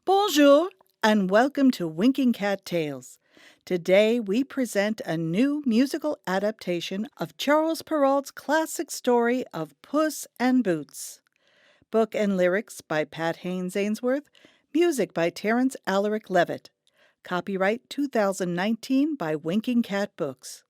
Bonjour and welcome to Winking Cat Tales. Today we present a new musical adaptation of Charles Perrault's classic story of Puss and Boots. Book and lyrics by Pat Haynes Ainsworth, music by Terence Alaric Levitt. Copyright 2019 by Winking Cat Books.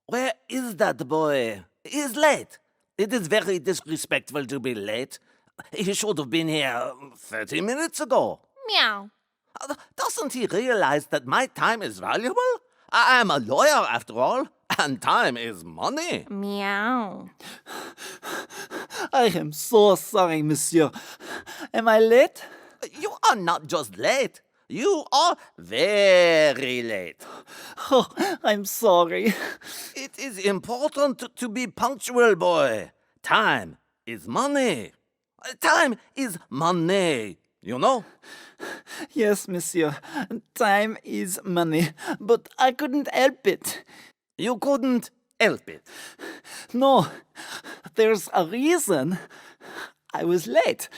Where is that boy? He's late. It is very disrespectful to be late. He should have been here 30 minutes ago. Meow. Doesn't he realize that my time is valuable? I am a lawyer after all, and time is money. Meow. I am so sorry, monsieur. Am I late? You are not just late. You are very late. Oh, I'm sorry. It is important to be punctual, boy. Time is money. Time is money, you know? Yes, monsieur. Time is money, but I couldn't help it. You couldn't help it. No, there's a reason. I was late.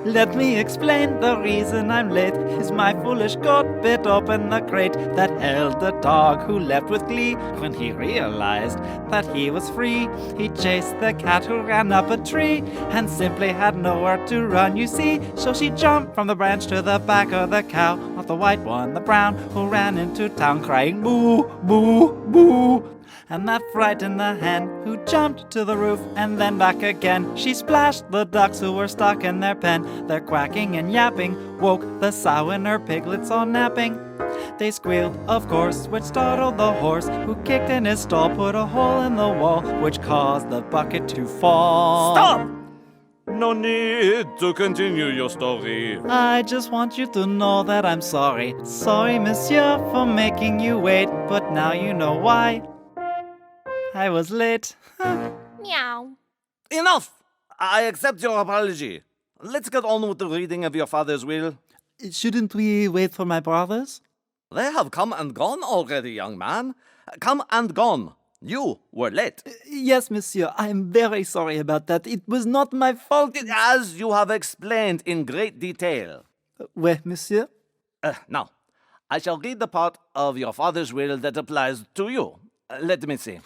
Let me explain. The reason I'm late is my foolish goat bit open the crate that held the dog, who left with glee when he realized that he was free. He chased the cat who ran up a tree and simply had nowhere to run, you see. So she jumped from the branch to the back of the cow, not the white one, the brown, who ran into town crying boo, boo, boo. And that frightened the hen, who jumped to the roof and then back again. She splashed the ducks who were stuck in their pen. Their quacking and yapping woke the sow and her piglets all napping. They squealed, of course, which startled the horse, who kicked in his stall, put a hole in the wall, which caused the bucket to fall. Stop! No need to continue your story. I just want you to know that I'm sorry. Sorry, monsieur, for making you wait, but now you know why. I was late. Meow. Enough! I accept your apology. Let's get on with the reading of your father's will. Shouldn't we wait for my brothers? They have come and gone already, young man. Come and gone. You were late. Yes, monsieur. I am very sorry about that. It was not my fault. As you have explained in great detail. Oui, monsieur. Now, I shall read the part of your father's will that applies to you. Let me see.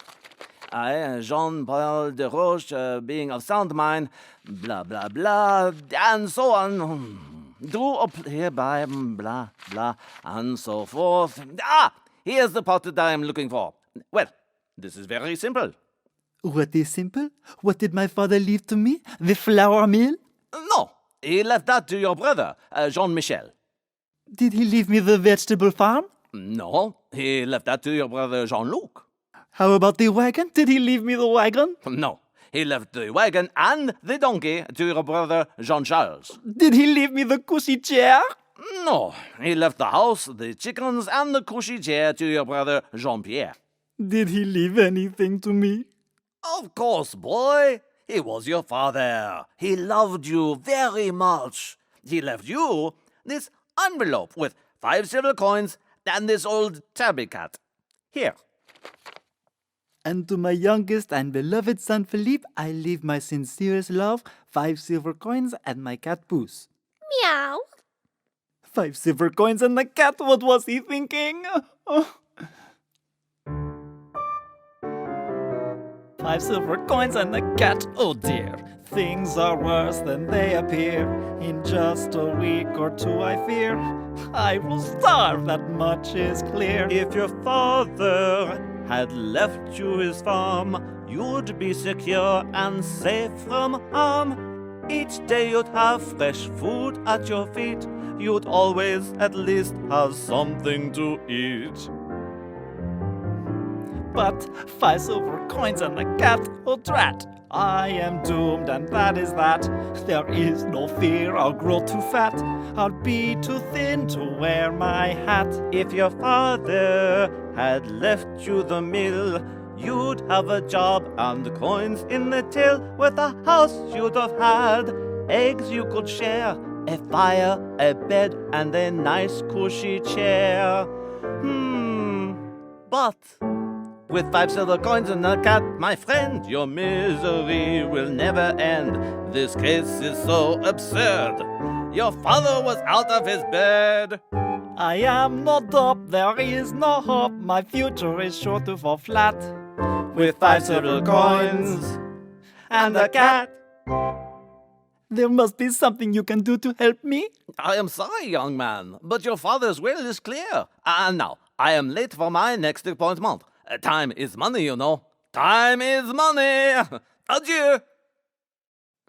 I, Jean-Paul de Roche, being of sound mind, blah, blah, blah, and so on, do hereby, blah, blah, and so forth. Here's the part that I am looking for. Well, this is very simple. What is simple? What did my father leave to me? The flour mill? No, he left that to your brother, Jean-Michel. Did he leave me the vegetable farm? No, he left that to your brother Jean-Luc. How about the wagon? Did he leave me the wagon? No, he left the wagon and the donkey to your brother Jean-Charles. Did he leave me the cushy chair? No, he left the house, the chickens, and the cushy chair to your brother Jean-Pierre. Did he leave anything to me? Of course, boy. He was your father. He loved you very much. He left you this envelope with 5 silver coins and this old tabby cat. Here. And to my youngest and beloved son Philippe, I leave my sincerest love, 5 silver coins, and my cat Puss. Meow. 5 silver coins and the cat, what was he thinking? Oh. 5 silver coins and the cat. Oh dear, things are worse than they appear. In just a week or two, I fear, I will starve, that much is clear. If your father had left you his farm, you'd be secure and safe from harm. Each day you'd have fresh food at your feet. You'd always at least have something to eat. But 5 silver coins and the cat, oh drat! I am doomed, and that is that. There is no fear I'll grow too fat. I'll be too thin to wear my hat. If your father had left you the mill, you'd have a job and coins in the till. With a house you'd have had, eggs you could share, a fire, a bed, and a nice cushy chair. But with 5 silver coins and a cat, my friend, your misery will never end. This case is so absurd. Your father was out of his bed. I am not up, there is no hope. My future is sure to fall flat. With 5 silver coins and a cat. There must be something you can do to help me. I am sorry, young man, but your father's will is clear. And now, I am late for my next appointment. Time is money, you know. Time is money. Adieu.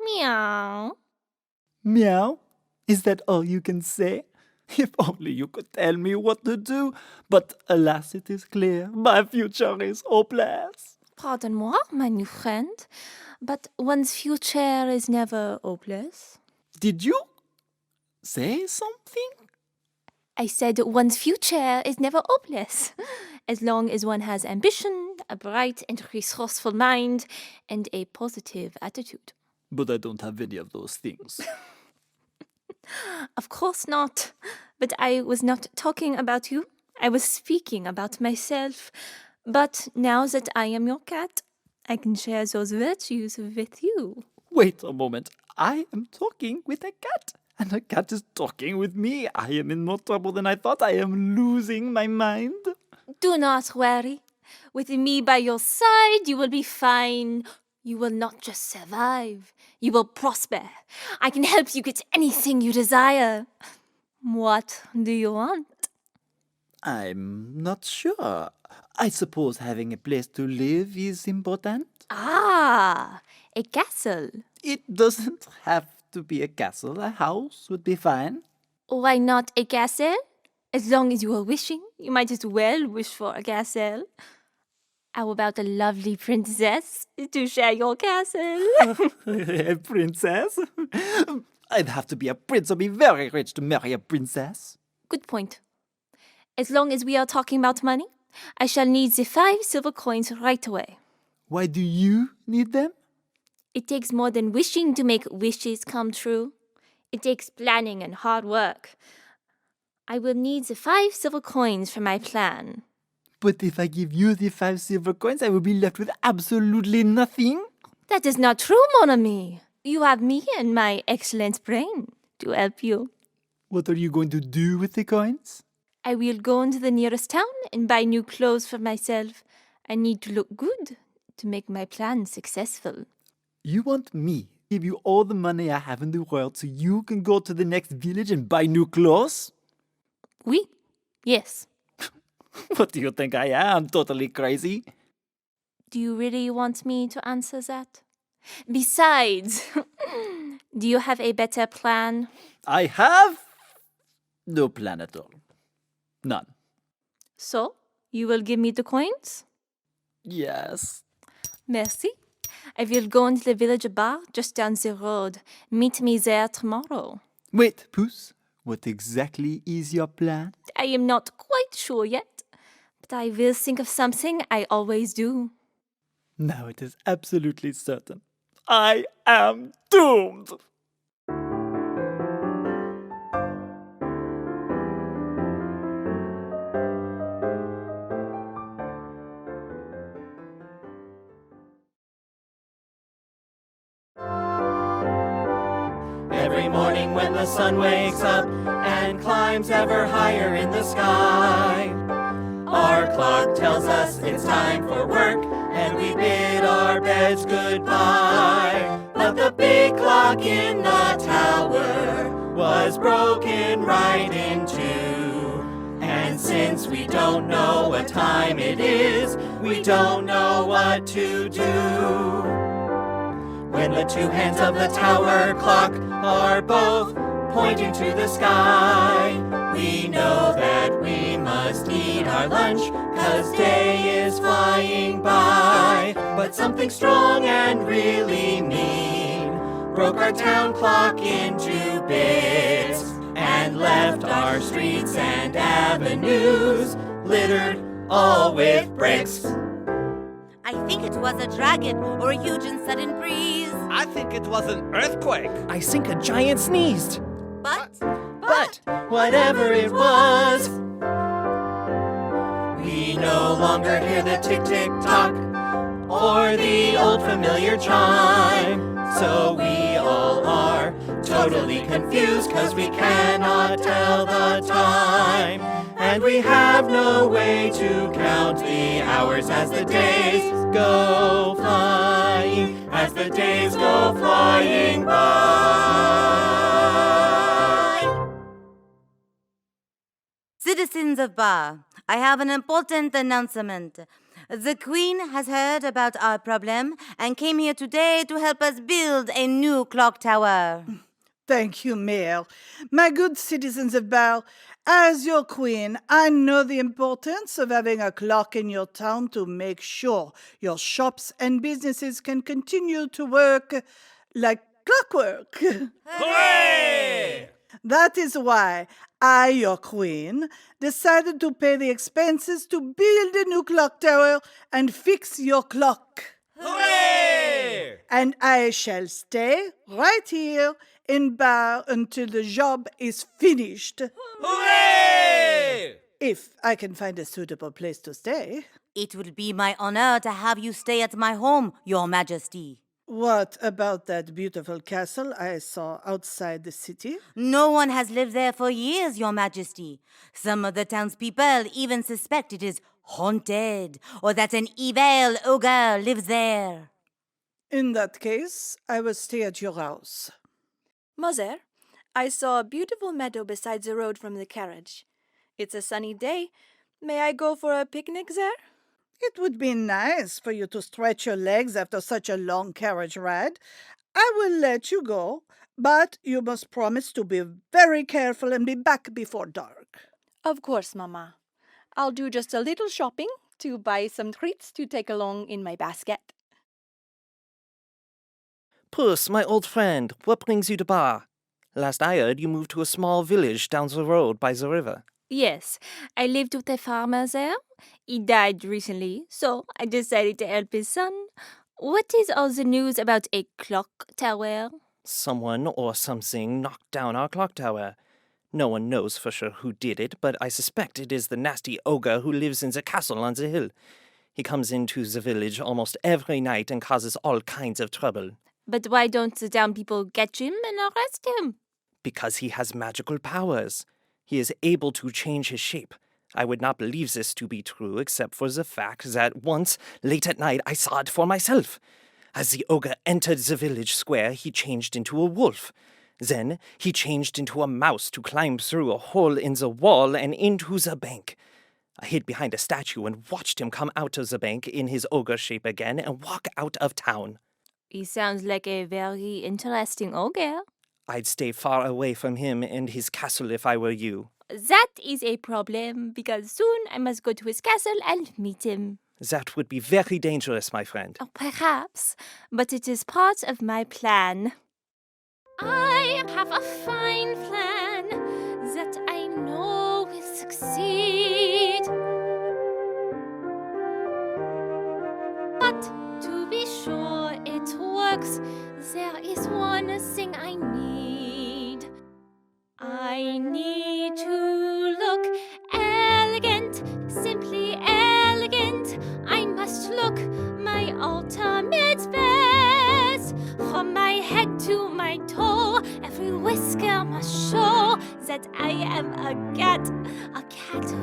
Meow. Meow? Is that all you can say? If only you could tell me what to do. But alas, it is clear, my future is hopeless. Pardon-moi, my new friend, but one's future is never hopeless. Did you say something? I said one's future is never hopeless, as long as one has ambition, a bright and resourceful mind, and a positive attitude. But I don't have any of those things. Of course not. But I was not talking about you. I was speaking about myself. But now that I am your cat, I can share those virtues with you. Wait a moment. I am talking with a cat, and a cat is talking with me. I am in more trouble than I thought. I am losing my mind. Do not worry. With me by your side, you will be fine. You will not just survive. You will prosper. I can help you get anything you desire. What do you want? I'm not sure. I suppose having a place to live is important. Ah, a castle. It doesn't have to be a castle. A house would be fine. Why not a castle? As long as you are wishing, you might as well wish for a castle. How about a lovely princess to share your castle? A princess? I'd have to be a prince or be very rich to marry a princess. Good point. As long as we are talking about money, I shall need the 5 silver coins right away. Why do you need them? It takes more than wishing to make wishes come true. It takes planning and hard work. I will need the 5 silver coins for my plan. But if I give you the 5 silver coins, I will be left with absolutely nothing. That is not true, mon ami. You have me and my excellent brain to help you. What are you going to do with the coins? I will go into the nearest town and buy new clothes for myself. I need to look good to make my plan successful. You want me to give you all the money I have in the world so you can go to the next village and buy new clothes? Oui, yes. What do you think I am? Totally crazy? Do you really want me to answer that? Besides, do you have a better plan? I have no plan at all. None. So, you will give me the coins? Yes. Merci. I will go into the village bar just down the road. Meet me there tomorrow. Wait, Puss. What exactly is your plan? I am not quite sure yet, but I will think of something. I always do. Now it is absolutely certain. I am doomed! Every morning when the sun wakes up and climbs ever higher in the sky, our clock tells us it's time for work, and we bid our beds goodbye. But the big clock in the tower was broken right in two. And since we don't know what time it is, we don't know what to do. When the two hands of the tower clock are both pointing to the sky, we know that we must eat our lunch, 'cause day is flying by. But something strong and really mean broke our town clock into bits and left our streets and avenues littered all with bricks. I think it was a dragon or a huge and sudden breeze. I think it was an earthquake. I think a giant sneezed. But Whatever it was, we no longer hear the tick-tick-tock or the old familiar chime. So we all are totally confused, 'cause we cannot tell the time. And we have no way to count the hours as the days go flying, as the days go flying by. Citizens of Bar, I have an important announcement. The Queen has heard about our problem and came here today to help us build a new clock tower. Thank you, Mayor. My good citizens of Bar, as your queen, I know the importance of having a clock in your town to make sure your shops and businesses can continue to work like clockwork. Hooray! That is why I, your queen, decided to pay the expenses to build a new clock tower and fix your clock. Hooray! And I shall stay right here in Bar until the job is finished, Hooray! if I can find a suitable place to stay. It will be my honor to have you stay at my home, Your Majesty. What about that beautiful castle I saw outside the city? No one has lived there for years, Your Majesty. Some of the townspeople even suspect it is haunted, or that an evil ogre lives there. In that case, I will stay at your house. Mother, I saw a beautiful meadow beside the road from the carriage. It's a sunny day. May I go for a picnic there? It would be nice for you to stretch your legs after such a long carriage ride. I will let you go, but you must promise to be very careful and be back before dark. Of course, Mama. I'll do just a little shopping to buy some treats to take along in my basket. Puss, my old friend, what brings you to Bar? Last I heard, you moved to a small village down the road by the river. Yes, I lived with a farmer there. He died recently, so I decided to help his son. What is all the news about a clock tower? Someone or something knocked down our clock tower. No one knows for sure who did it, but I suspect it is the nasty ogre who lives in the castle on the hill. He comes into the village almost every night and causes all kinds of trouble. But why don't the town people catch him and arrest him? Because he has magical powers. He is able to change his shape. I would not believe this to be true except for the fact that once, late at night, I saw it for myself. As the ogre entered the village square, he changed into a wolf. Then he changed into a mouse to climb through a hole in the wall and into the bank. I hid behind a statue and watched him come out of the bank in his ogre shape again and walk out of town. He sounds like a very interesting ogre. I'd stay far away from him and his castle if I were you. That is a problem, because soon I must go to his castle and meet him. That would be very dangerous, my friend. Oh, perhaps, but it is part of my plan. I have a fine plan that I know will succeed. But to be sure it works, there is one thing I need. I need to look elegant, simply elegant. I must look my ultimate best. From my head to my toe, every whisker must show that I am a cat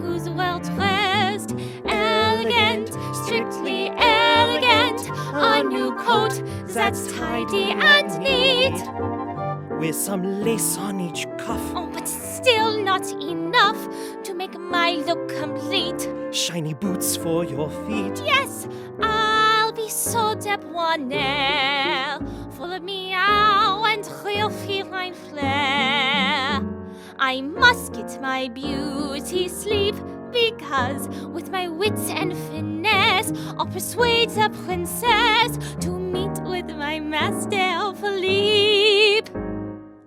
who's well dressed. Elegant, strictly elegant. coat that's tidy and neat. With some lace on each cuff, Oh, but still not enough to make my look complete. shiny boots for your feet. Yes, I'll be so debonair, full of meow and real feline flair. I must get my beauty sleep, because with my wits and finesse, I'll persuade the princess to meet with my master Philippe.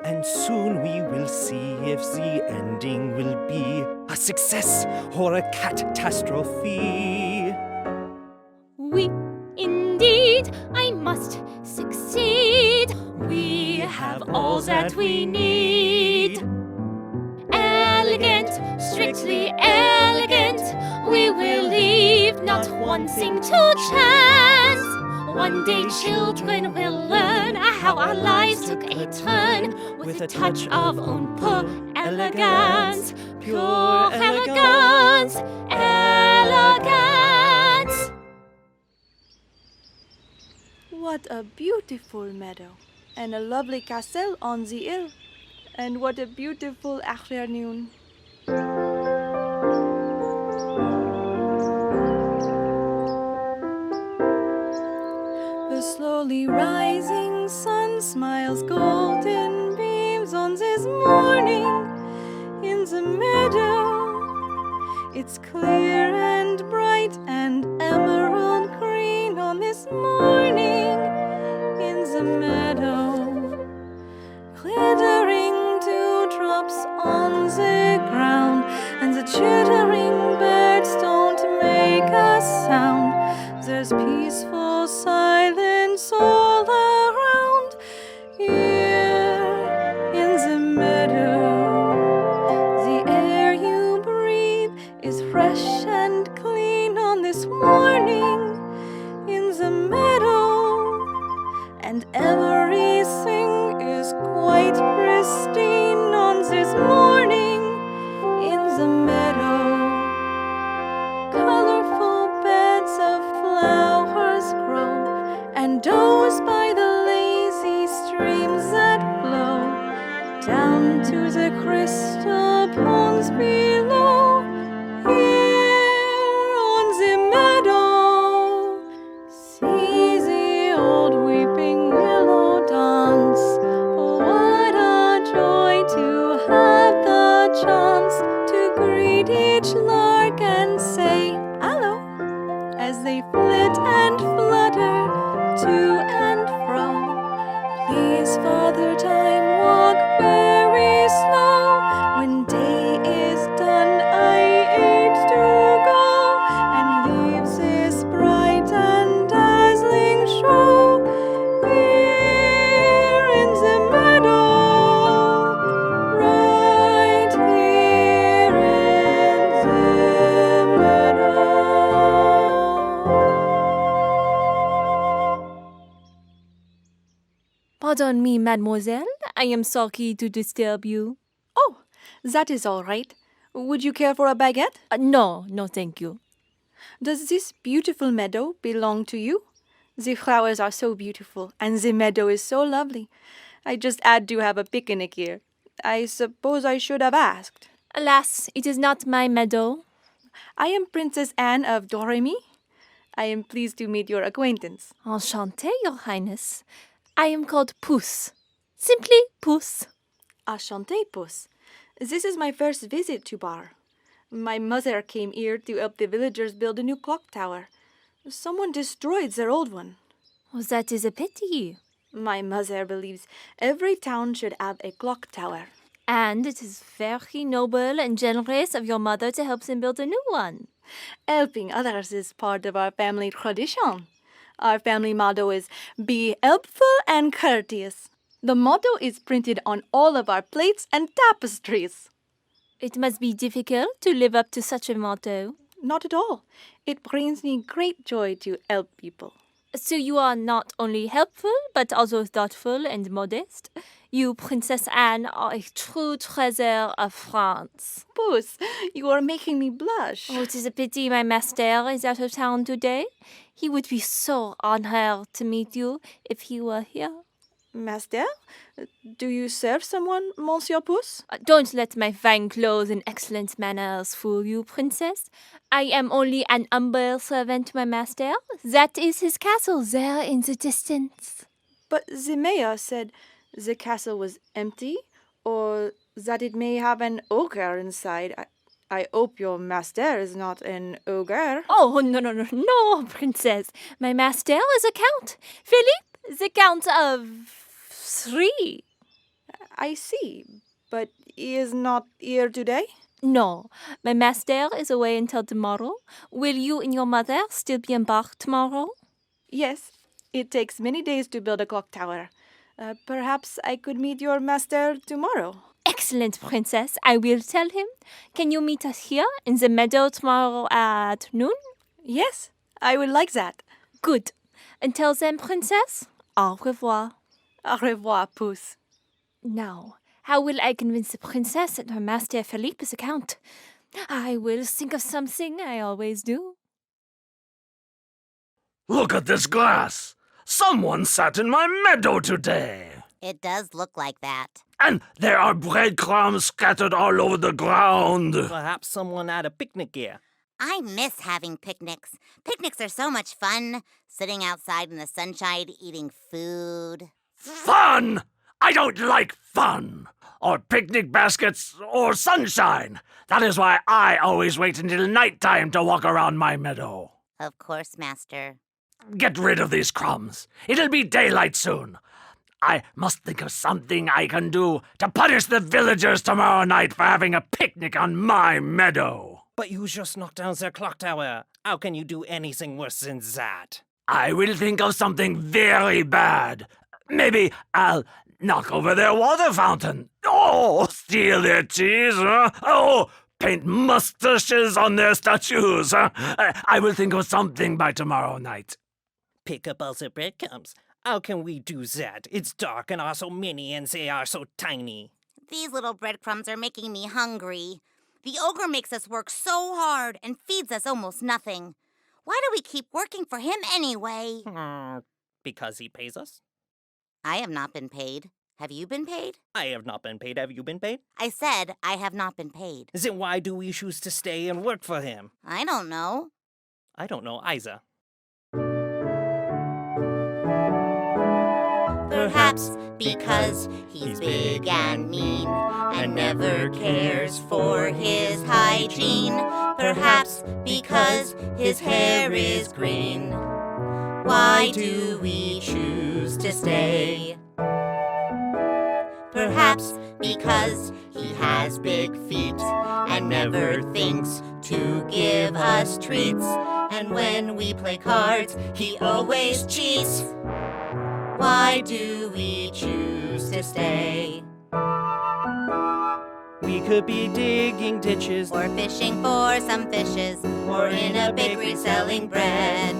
And soon we will see if the ending will be a success or a catastrophe. We, indeed, I must succeed. We have all that we need. Elegant, strictly elegant, we will leave not one thing to chance. One day children will learn how our lives took a turn with a touch of pure elegance. Pure elegance, elegance. What a beautiful meadow, and a lovely castle on the hill. And what a beautiful afternoon. The slowly rising sun smiles golden beams on this morning in the meadow. It's clear and bright and emerald green on this morning in the meadow. Glittering dewdrops on the ground, and the chittering birds don't make a sound. There's peaceful silence all around here in the meadow. The air you breathe is fresh and clean on this morning in the meadow, and everything is quite pristine on this morning in the meadow. Colorful beds of flowers grow, and doze by the lazy streams that flow down to the crystal ponds below. Here on the meadow, see the old weeping willow dance. Oh, what a joy to have the chance to greet each lark and say hello as they flit and flutter to and fro. Please, Father Time, walk very slow. When day is done, I hate to go and leave this bright and dazzling show here in the meadow, right here in the meadow. Pardon me, mademoiselle. I am sorry to disturb you. Oh, that is all right. Would you care for a baguette? No, thank you. Does this beautiful meadow belong to you? The flowers are so beautiful, and the meadow is so lovely. I just had to have a picnic here. I suppose I should have asked. Alas, it is not my meadow. I am Princess Anne of Doremi. I am pleased to meet your acquaintance. Enchantée, Your Highness. I am called Puss. Simply Puss. Enchanté, Puss. This is my first visit to Bar. My mother came here to help the villagers build a new clock tower. Someone destroyed their old one. Oh, that is a pity. My mother believes every town should have a clock tower. And it is very noble and generous of your mother to help them build a new one. Helping others is part of our family tradition. Our family motto is be helpful and courteous. The motto is printed on all of our plates and tapestries. It must be difficult to live up to such a motto. Not at all. It brings me great joy to help people. So you are not only helpful, but also thoughtful and modest. You, Princess Anne, are a true treasure of France. Puss, you are making me blush. Oh, it is a pity my master is out of town today. He would be so honored to meet you if he were here. Master, do you serve someone, Monsieur Puss? Don't let my fine clothes and excellent manners fool you, princess. I am only an humble servant to my master. That is his castle there in the distance. But the mayor said the castle was empty, or that it may have an ogre inside. I hope your master is not an ogre. Oh, no, princess. My master is a count. Philippe, the count of 3. I see, but he is not here today? No, my master is away until tomorrow. Will you and your mother still be embarked tomorrow? Yes, it takes many days to build a clock tower. Perhaps I could meet your master tomorrow. Excellent, princess. I will tell him. Can you meet us here in the meadow tomorrow at noon? Yes, I would like that. Good. Until then, princess, au revoir. Au revoir, Puss. Now, how will I convince the princess that her master Philippe is a count? I will think of something, I always do. Look at this glass! Someone sat in my meadow today! It does look like that. And there are breadcrumbs scattered all over the ground! Perhaps someone had a picnic here. I miss having picnics. Picnics are so much fun. Sitting outside in the sunshine, eating food. Fun! I don't like fun! Or picnic baskets, or sunshine! That is why I always wait until nighttime to walk around my meadow. Of course, Master. Get rid of these crumbs. It'll be daylight soon. I must think of something I can do to punish the villagers tomorrow night for having a picnic on my meadow. But you just knocked down their clock tower. How can you do anything worse than that? I will think of something very bad. Maybe I'll knock over their water fountain. Oh, steal their cheese, huh? Oh, paint mustaches on their statues, huh? I will think of something by tomorrow night. Pick up all the breadcrumbs. How can we do that? It's dark and are so many and they are so tiny. These little breadcrumbs are making me hungry. The ogre makes us work so hard and feeds us almost nothing. Why do we keep working for him anyway? Because he pays us? I have not been paid. Have you been paid? I have not been paid. Have you been paid? I said I have not been paid. Then why do we choose to stay and work for him? I don't know. I don't know either. Perhaps because he's big and mean and never cares for his hygiene. Perhaps because his hair is green. Why do we choose to stay? Perhaps because he has big feet and never thinks to give us treats. And when we play cards, he always cheats. Why do we choose to stay? We could be digging ditches Or fishing for some fishes, or in a bakery selling bread.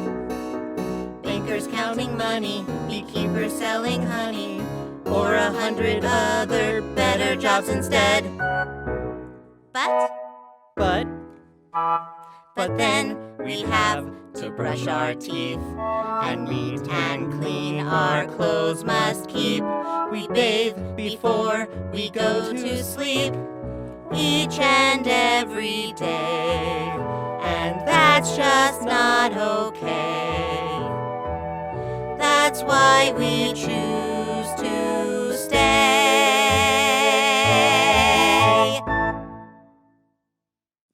Bankers counting money, beekeepers selling honey, or 100 other better jobs instead. But then we have to brush our teeth, and neat and clean our clothes must keep. We bathe before we go to sleep, each and every day, and that's just not okay. That's why we choose to stay.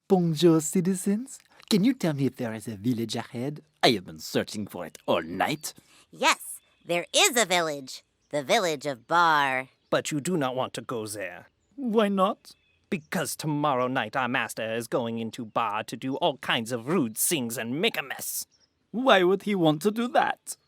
Bonjour, citizens. Can you tell me if there is a village ahead? I have been searching for it all night. Yes, there is a village. The village of Bar. But you do not want to go there. Why not? Because tomorrow night our master is going into Bar to do all kinds of rude things and make a mess. Why would he want to do that?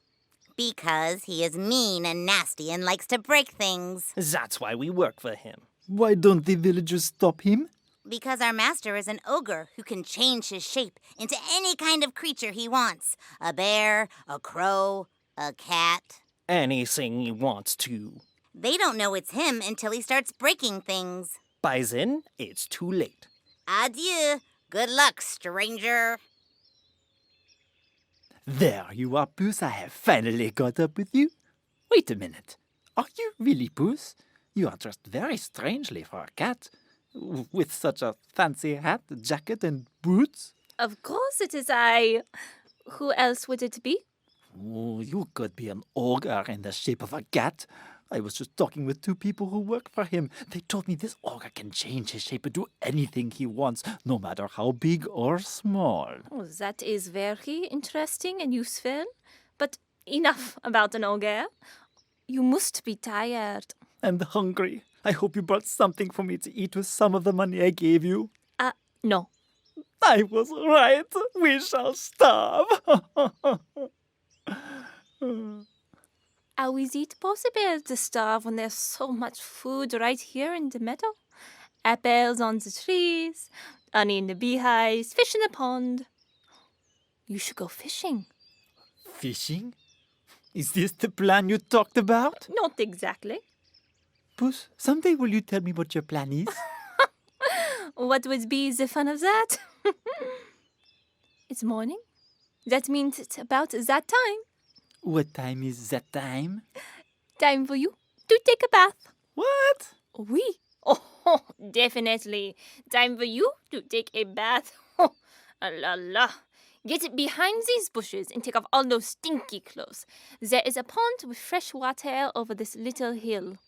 Because he is mean and nasty and likes to break things. That's why we work for him. Why don't the villagers stop him? Because our master is an ogre who can change his shape into any kind of creature he wants. A bear, a crow, a cat. Anything he wants to. They don't know it's him until he starts breaking things. By then, it's too late. Adieu. Good luck, stranger. There you are, Puss. I have finally caught up with you. Wait a minute. Are you really Puss? You are dressed very strangely for a cat. With such a fancy hat, jacket, and boots. Of course it is I. Who else would it be? Oh, you could be an ogre in the shape of a cat. I was just talking with two people who work for him. They told me this ogre can change his shape and do anything he wants, no matter how big or small. Oh, that is very interesting and useful. But enough about an ogre. You must be tired. I'm hungry. I hope you brought something for me to eat with some of the money I gave you. No. I was right. We shall starve. How is it possible to starve when there's so much food right here in the meadow? Apples on the trees, honey in the beehives, fish in the pond. You should go fishing. Fishing? Is this the plan you talked about? Not exactly. Puss, someday will you tell me what your plan is? What would be the fun of that? It's morning. That means it's about that time. What time is that time? Time for you to take a bath. What? Oui. Oh, definitely. Time for you to take a bath. Oh, la la. Get behind these bushes and take off all those stinky clothes. There is a pond with fresh water over this little hill.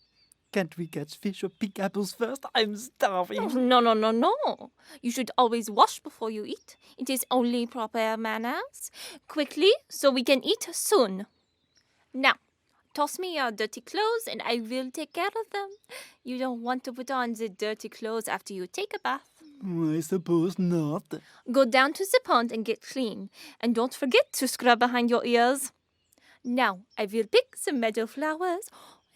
Can't we catch fish or pick apples first? I'm starving. No. You should always wash before you eat. It is only proper manners. Quickly, so we can eat soon. Now, toss me your dirty clothes and I will take care of them. You don't want to put on the dirty clothes after you take a bath. I suppose not. Go down to the pond and get clean. And don't forget to scrub behind your ears. Now, I will pick some meadow flowers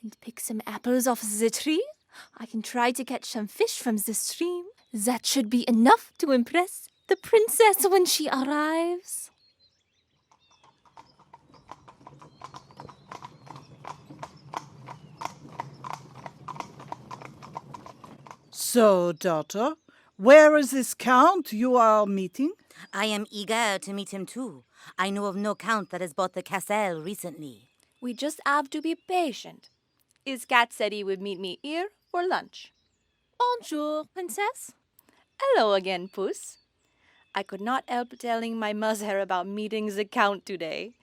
and pick some apples off the tree. I can try to catch some fish from the stream. That should be enough to impress the princess when she arrives. So, daughter, where is this count you are meeting? I am eager to meet him too. I know of no count that has bought the castle recently. We just have to be patient. His cat said he would meet me here for lunch. Bonjour, princess. Hello again, Puss. I could not help telling my mother about meeting the Count today.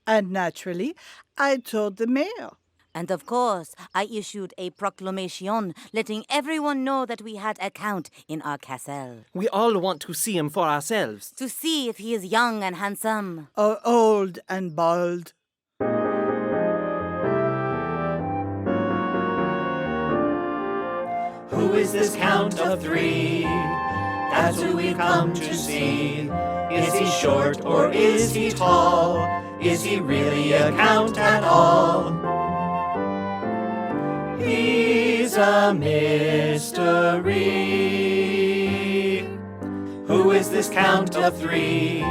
And naturally, I told the mayor. And of course, I issued a proclamation letting everyone know that we had a count in our castle. We all want to see him for ourselves. To see if he is young and handsome. Or old and bald. Who is this Count of Three? That's who we've come to see. Is he short or is he tall? Is he really a count at all? He's a mystery. Who is this Count of Three?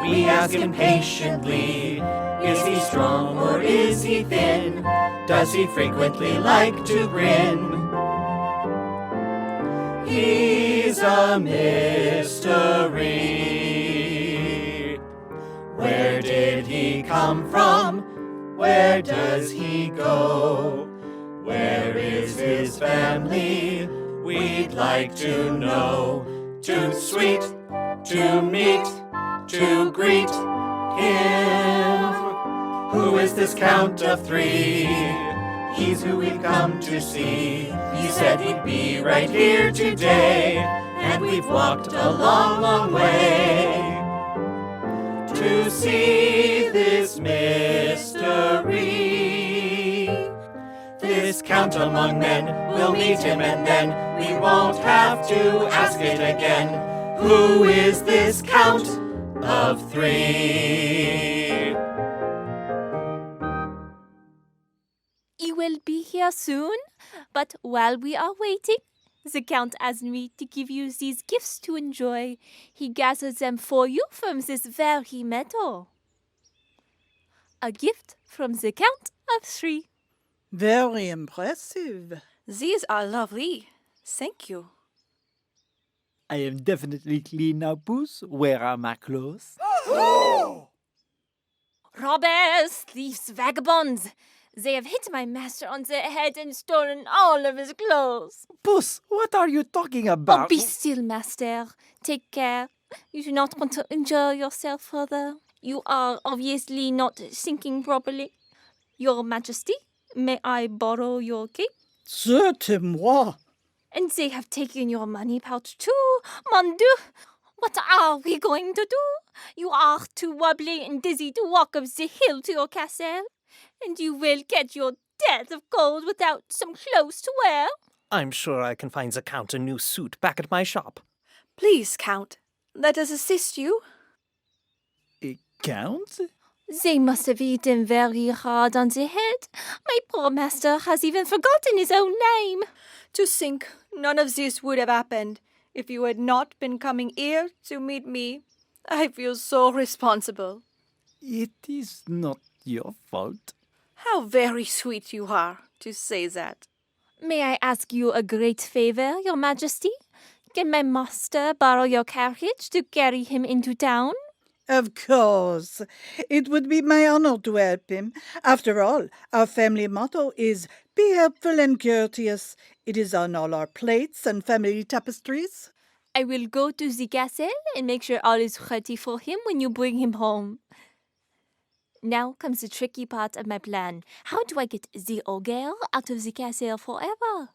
We ask impatiently. Is he strong or is he thin? Does he frequently like to grin? He's a mystery. Where did he come from? Where does he go? Where is his family? We'd like to know. Too sweet to meet, to greet him. Who is this Count of Three? He's who we've come to see. He said he'd be right here today, and we've walked a long, long way to see this mystery. This Count among men, we'll meet him and then we won't have to ask it again. Who is this Count of Three? He will be here soon, but while we are waiting, the Count asked me to give you these gifts to enjoy. He gathered them for you from this very meadow. A gift from the Count of Three. Very impressive. These are lovely. Thank you. I am definitely clean now, Puss. Where are my clothes? Robbers, thieves, vagabonds. They have hit my master on the head and stolen all of his clothes. Puss, what are you talking Oh, about? be still, master. Take care. You do not want to injure yourself further. You are obviously not thinking properly. Your Majesty, may I borrow your cape? Certainement. And they have taken your money pouch too. Mon Dieu! What are we going to do? You are too wobbly and dizzy to walk up the hill to your castle. And you will get your death of cold without some clothes to wear. I'm sure I can find the Count a new suit back at my shop. Please, Count, let us assist you. Count? They must have hit him very hard on the head. My poor master has even forgotten his own name. To think none of this would have happened if you had not been coming here to meet me. I feel so responsible. It is not your fault. How very sweet you are to say that. May I ask you a great favor, your majesty? Can my master borrow your carriage to carry him into town? Of course. It would be my honor to help him. After all, our family motto is be helpful and courteous. It is on all our plates and family tapestries. I will go to the castle and make sure all is ready for him when you bring him home. Now comes the tricky part of my plan. How do I get the ogre out of the castle forever?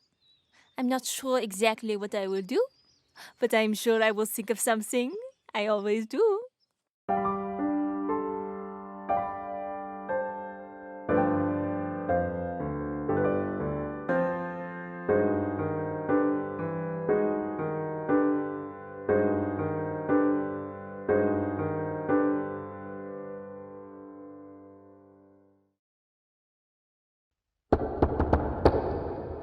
I'm not sure exactly what I will do, but I'm sure I will think of something. I always do.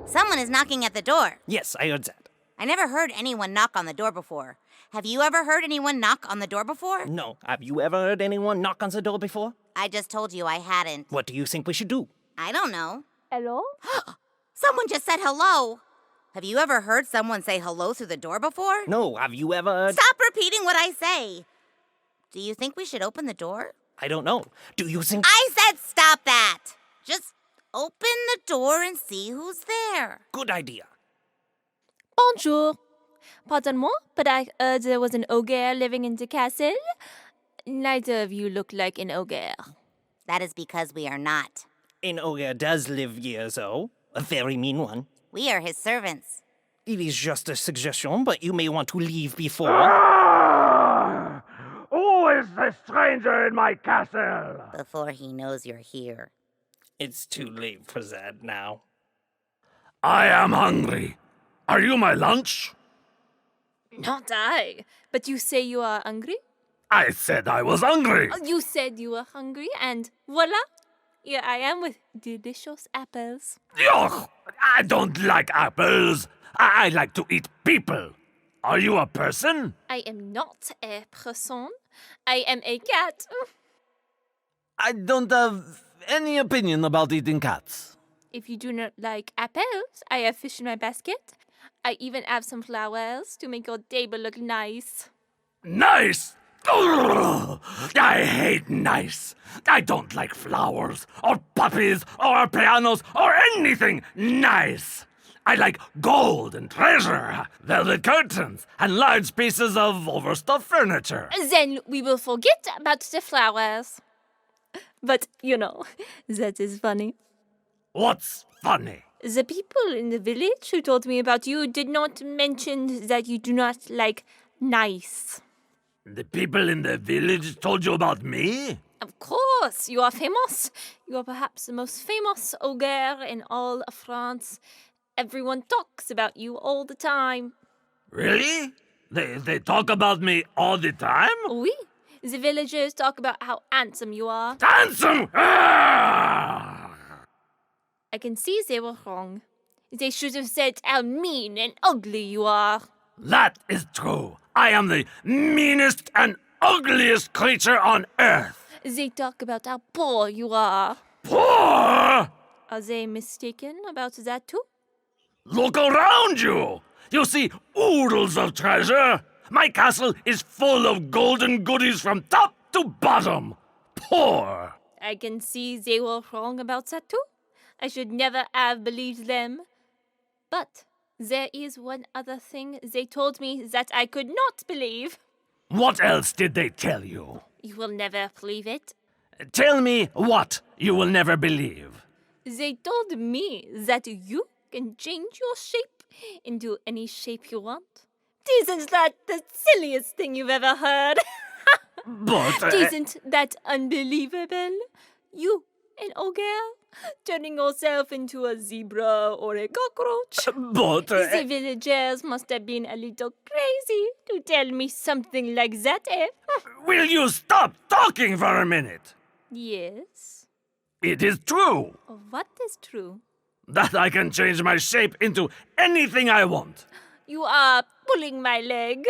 Someone is knocking at the door. Yes, I heard that. I never heard anyone knock on the door before. Have you ever heard anyone knock on the door before? No, have you ever heard anyone knock on the door before? I just told you I hadn't. What do you think we should do? I don't know. Hello? Someone just said hello. Have you ever heard someone say hello through the door before? No, have you ever heard... Stop repeating what I say. Do you think we should open the door? I don't know. Do you think... I said stop that. Just open the door and see who's there. Good idea. Bonjour. Pardon-moi, but I heard there was an ogre living in the castle. Neither of you look like an ogre. That is because we are not. An ogre does live here, though. A very mean one. We are his servants. It is just a suggestion, but you may want to leave before... Who is the stranger in my castle? Before he knows you're here. It's too late for that now. I am hungry. Are you my lunch? Not I. But you say you are hungry? I said I was hungry. You said you were hungry, and voila! Here I am with delicious apples. Yuck! I don't like apples. I like to eat people. Are you a person? I am not a person. I am a cat. I don't have any opinion about eating cats. If you do not like apples, I have fish in my basket. I even have some flowers to make your table look nice. Nice! Ugh! I hate nice. I don't like flowers, or puppies, or pianos, or anything nice. I like gold and treasure, velvet curtains, and large pieces of overstuffed furniture. Then we will forget about the flowers. But, you know, that is funny. What's funny? The people in the village who told me about you did not mention that you do not like nice. The people in the village told you about me? Of course, you are famous. You are perhaps the most famous ogre in all of France. Everyone talks about you all the time. Really? They talk about me all the time? Oui, the villagers talk about how handsome you are. Handsome! Ah! I can see they were wrong. They should have said how mean and ugly you are. That is true. I am the meanest and ugliest creature on earth. They talk about how poor you are. Poor! Are they mistaken about that too? Look around you! You see oodles of treasure! My castle is full of golden goodies from top to bottom! Poor! I can see they were wrong about that too. I should never have believed them. But there is one other thing they told me that I could not believe. What else did they tell you? You will never believe it. Tell me what you will never believe. They told me that you can change your shape into any shape you want. Isn't that the silliest thing you've ever heard? But... Isn't that unbelievable? You, an ogre, turning yourself into a zebra or a cockroach. But... The villagers must have been a little crazy to tell me something like that, eh? Will you stop talking for a minute? Yes. It is true What is true? that I can change my shape into anything I want. You are pulling my leg.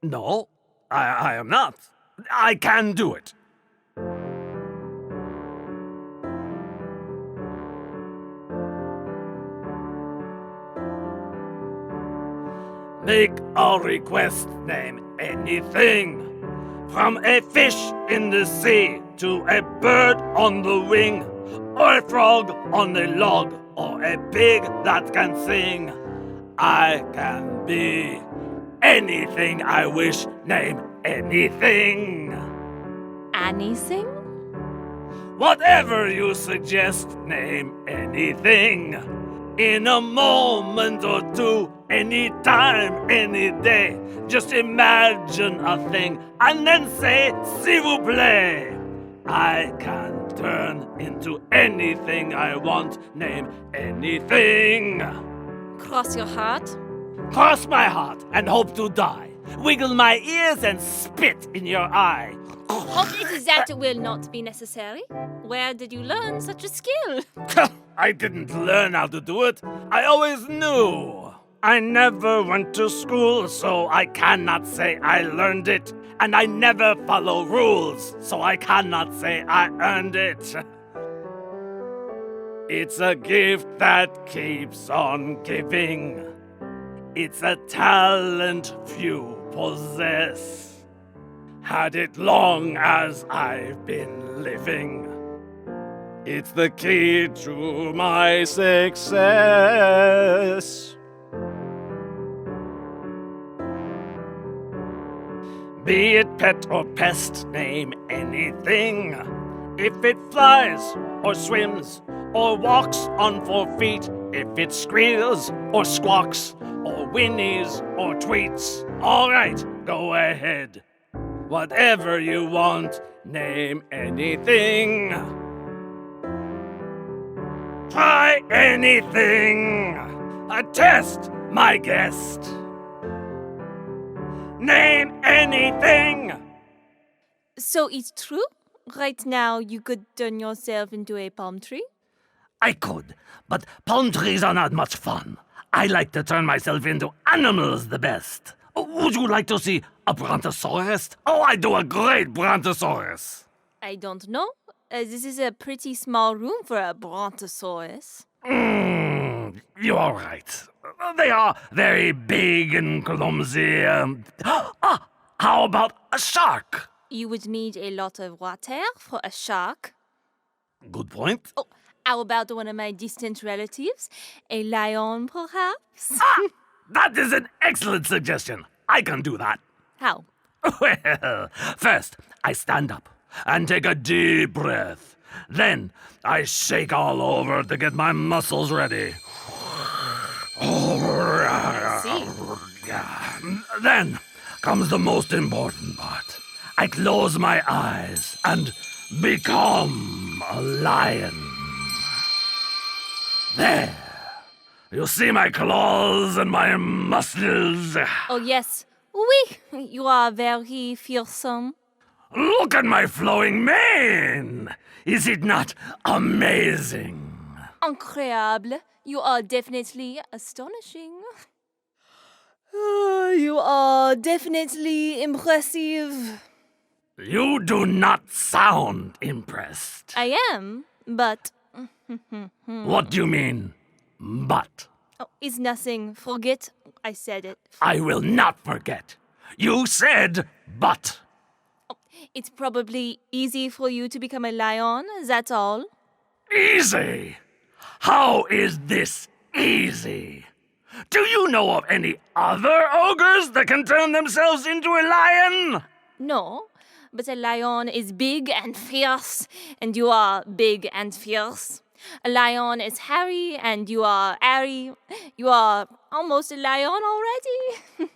No, I am not. I can do it. Make a request, name anything. From a fish in the sea to a bird on the wing, or a frog on a log, or a pig that can sing. I can be anything I wish, name anything. Anything? Whatever you suggest, name anything. In a moment or two, any time, any day. Just imagine a thing and then say, s'il vous plaît. I can turn into anything I want, name anything. Cross your heart. Cross my heart and hope to die. Wiggle my ears and spit in your eye. Hope that will not be necessary. Where did you learn such a skill? I didn't learn how to do it. I always knew. I never went to school, so I cannot say I learned it. And I never follow rules, so I cannot say I earned it. It's a gift that keeps on giving. It's a talent few possess. Had it long as I've been living. It's the key to my success. Be it pet or pest, name anything. If it flies or swims or walks on 4 feet, if it squeals or squawks or whinnies or tweets, all right, go ahead. Whatever you want, name anything. Try anything. Test my guest. Name anything. So it's true? Right now you could turn yourself into a palm tree? I could, but palm trees are not much fun. I like to turn myself into animals the best. Would you like to see a brontosaurus? Oh, I do a great brontosaurus. I don't know. This is a pretty small room for a brontosaurus. You are right. They are very big and clumsy. How about a shark? You would need a lot of water for a shark. Good point. Oh, how about one of my distant relatives? A lion, perhaps? That is an excellent suggestion. I can do that. How? Well, first, I stand up and take a deep breath. Then, I shake all over to get my muscles ready. Then comes the most important part. I close my eyes and become a lion. There. You see my claws and my muscles? Oh, yes. Oui, you are very fearsome. Look at my flowing mane! Is it not amazing? Incroyable. You are definitely astonishing. You are definitely impressive. You do not sound impressed. I am, but What do you mean, but? Oh, it's nothing. Forget I said it. I will not forget. You said but. It's probably easy for you to become a lion, that's all. Easy? How is this easy? Do you know of any other ogres that can turn themselves into a lion? No, but a lion is big and fierce, and you are big and fierce. A lion is hairy, and you are hairy. You are almost a lion already.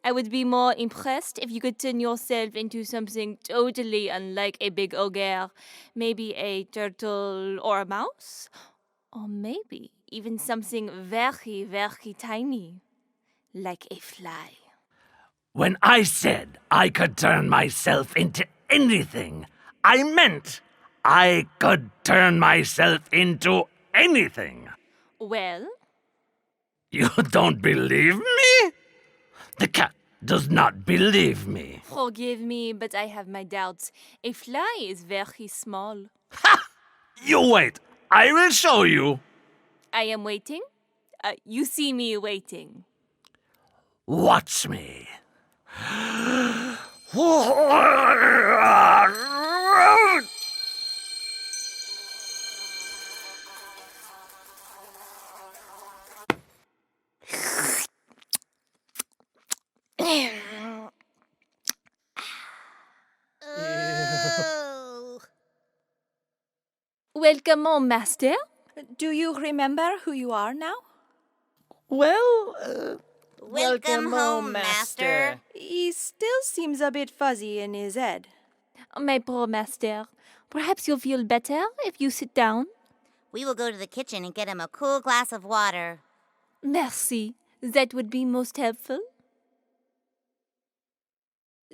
I would be more impressed if you could turn yourself into something totally unlike a big ogre. Maybe a turtle or a mouse. Or maybe even something very, very tiny. Like a fly. When I said I could turn myself into anything, I meant I could turn myself into anything. Well? You don't believe me? The cat does not believe me. Forgive me, but I have my doubts. A fly is very small. Ha! You wait. I will show you. I am waiting. You see me waiting. Watch me. Welcome home, master. Do you remember who you are now? Well, Welcome home, master. He still seems a bit fuzzy in his head. My poor master. Perhaps you'll feel better if you sit down. We will go to the kitchen and get him a cool glass of water. Merci. That would be most helpful.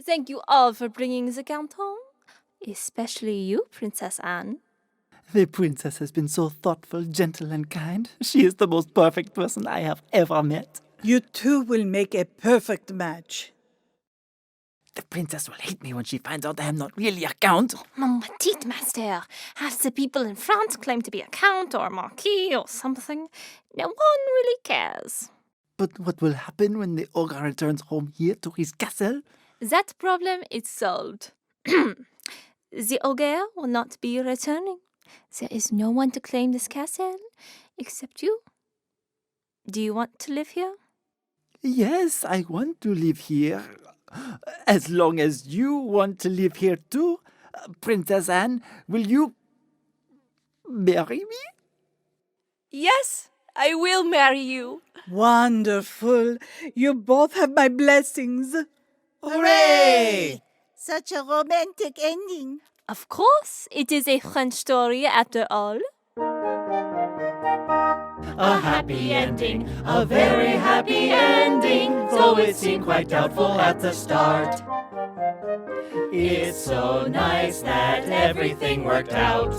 Thank you all for bringing the count home. Especially you, Princess Anne. The princess has been so thoughtful, gentle, and kind. She is the most perfect person I have ever met. You two will make a perfect match. The princess will hate me when she finds out I am not really a count. Mon petit master. Half the people in France claim to be a count or a marquis or something. No one really cares. But what will happen when the ogre returns home here to his castle? That problem is solved. The ogre will not be returning. There is no one to claim this castle except you. Do you want to live here? Yes, I want to live here. As long as you want to live here too, Princess Anne, will you marry me? Yes, I will marry you. Wonderful. You both have my blessings. Hooray! Such a romantic ending. Of course, it is a French story after all. A happy ending, a very happy ending, though it seemed quite doubtful at the start. It's so nice that everything worked out,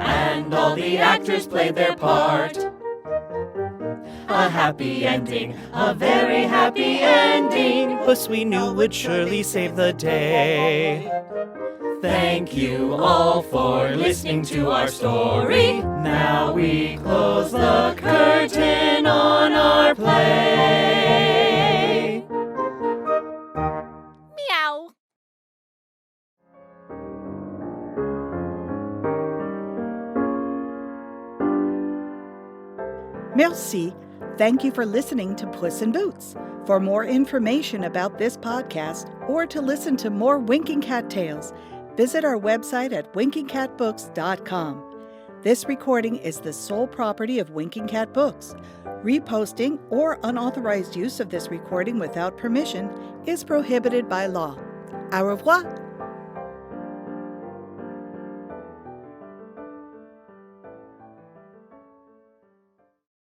and all the actors played their part. A happy ending, a very happy ending, Puss we knew would surely save the day. Thank you all for listening to our story. Now we close the curtain on our play. Meow. Merci. Thank you for listening to Puss in Boots. For more information about this podcast or to listen to more Winking Cat tales, visit our website at WinkingCatBooks.com. This recording is the sole property of Winking Cat Books. Reposting or unauthorized use of this recording without permission is prohibited by law. Au revoir.